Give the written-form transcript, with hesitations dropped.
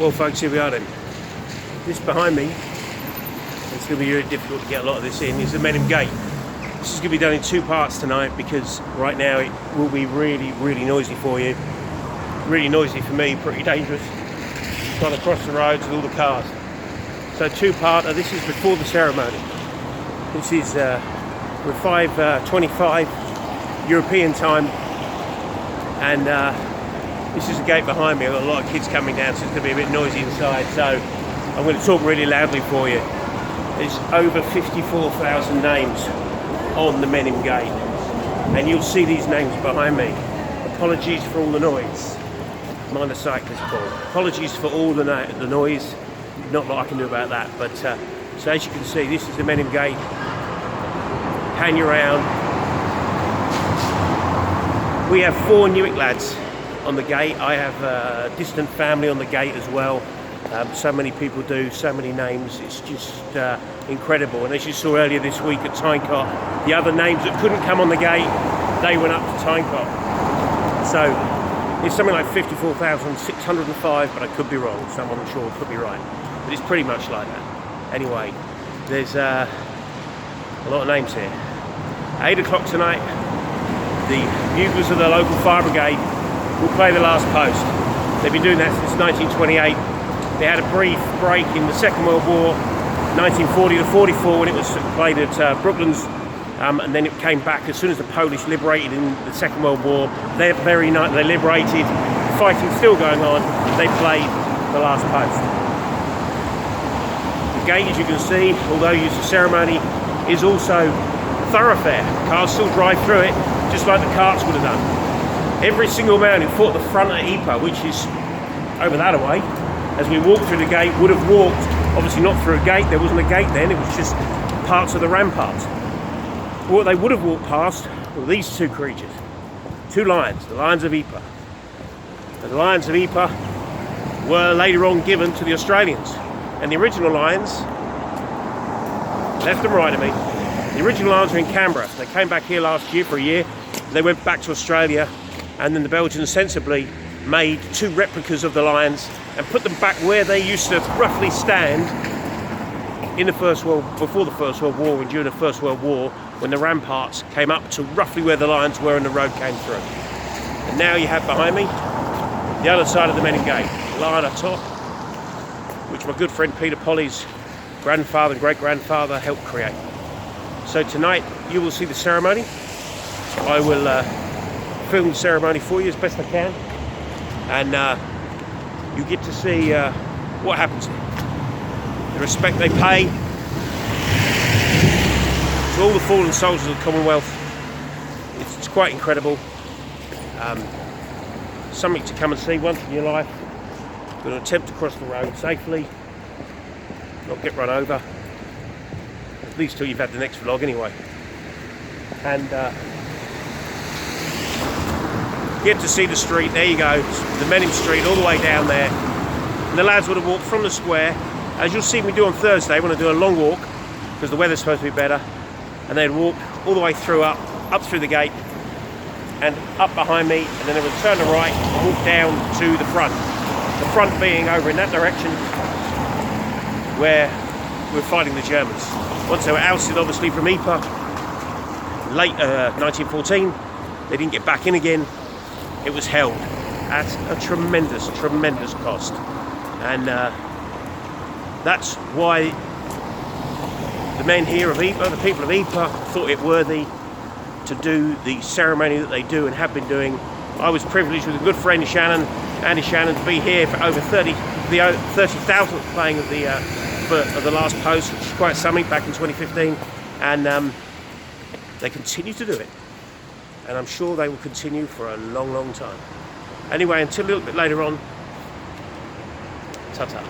Well folks, here we are then. This behind me, it's going to be really difficult to get a lot of this in, is the Menin Gate. This is going to be done in two parts tonight because right now it will be really noisy for you. Really noisy for me, pretty dangerous. Trying to cross the roads with all the cars. So two-parter, this is before the ceremony. This is we're 5:25 European time, and this is the gate behind me. I've got a lot of kids coming down, so it's going to be a bit noisy inside. So I'm going to talk really loudly for you. There's over 54,000 names on the Menin Gate, and you'll see these names behind me. Apologies for all the noise. Mind the cyclist call. Apologies for all the noise. Not a lot I can do about that. But so as you can see, this is the Menin Gate. Pan you around. We have 4 Newark lads on the gate. I have a distant family on the gate as well. So many people do, so many names. It's just incredible. And as you saw earlier this week at Tynecott, the other names that couldn't come on the gate, they went up to Tynecott. So it's something like 54,605, but I could be wrong. Someone I'm sure could be right. But it's pretty much like that. Anyway, there's a lot of names here. 8 o'clock tonight, the buglers of the local fire brigade will play the last post. They've been doing that since 1928. They had a brief break in the Second World War, 1940 to 44, when it was played at Brooklands, and then it came back as soon as the Polish liberated in the Second World War. That very night they liberated, fighting still going on, they played the last post. The gate, as you can see, although used for ceremony, is also a thoroughfare. Cars still drive through it, just like the carts would have done. Every single man who fought at the front of Ypres, which is over that away, as we walked through the gate, would have walked, obviously not through a gate, there wasn't a gate then, it was just parts of the ramparts. What they would have walked past were these two creatures, 2 lions, the lions of Ypres. The lions of Ypres were later on given to the Australians, and the original lions, left and right of me, the original lions were in Canberra. They came back here last year for a year, they went back to Australia, and then the Belgians sensibly made 2 replicas of the lions and put them back where they used to roughly stand in the before the First World War and during the First World War, when the ramparts came up to roughly where the lions were and the road came through. And now you have behind me the other side of the Menin Gate, the lion atop, which my good friend Peter Polly's grandfather and great-grandfather helped create. So tonight you will see the ceremony. I will film the ceremony for you as best I can, and you get to see what happens here. The respect they pay to all the fallen soldiers of the Commonwealth. It's quite incredible. Something to come and see once in your life. You're going to attempt to cross the road safely, not get run over, at least till you've had the next vlog anyway. And get to see the street. There you go, the Menin Street all the way down there. And the lads would have walked from the square, as you'll see me do on Thursday when I do a long walk, because the weather's supposed to be better, and they'd walk all the way through, up through the gate, and up behind me, and then they would turn to the right and walk down to the front. The front being over in that direction, where we're fighting the Germans. Once they were ousted, obviously, from Ypres, late 1914, they didn't get back in again. It was held at a tremendous cost. And that's why the men here of Ypres, the people of Ypres, thought it worthy to do the ceremony that they do and have been doing. I was privileged with a good friend, Andy Shannon, to be here for over 30,000th playing of the last post, which is quite something, back in 2015. And they continue to do it. And I'm sure they will continue for a long time. Anyway, until a little bit later on, ta-ta.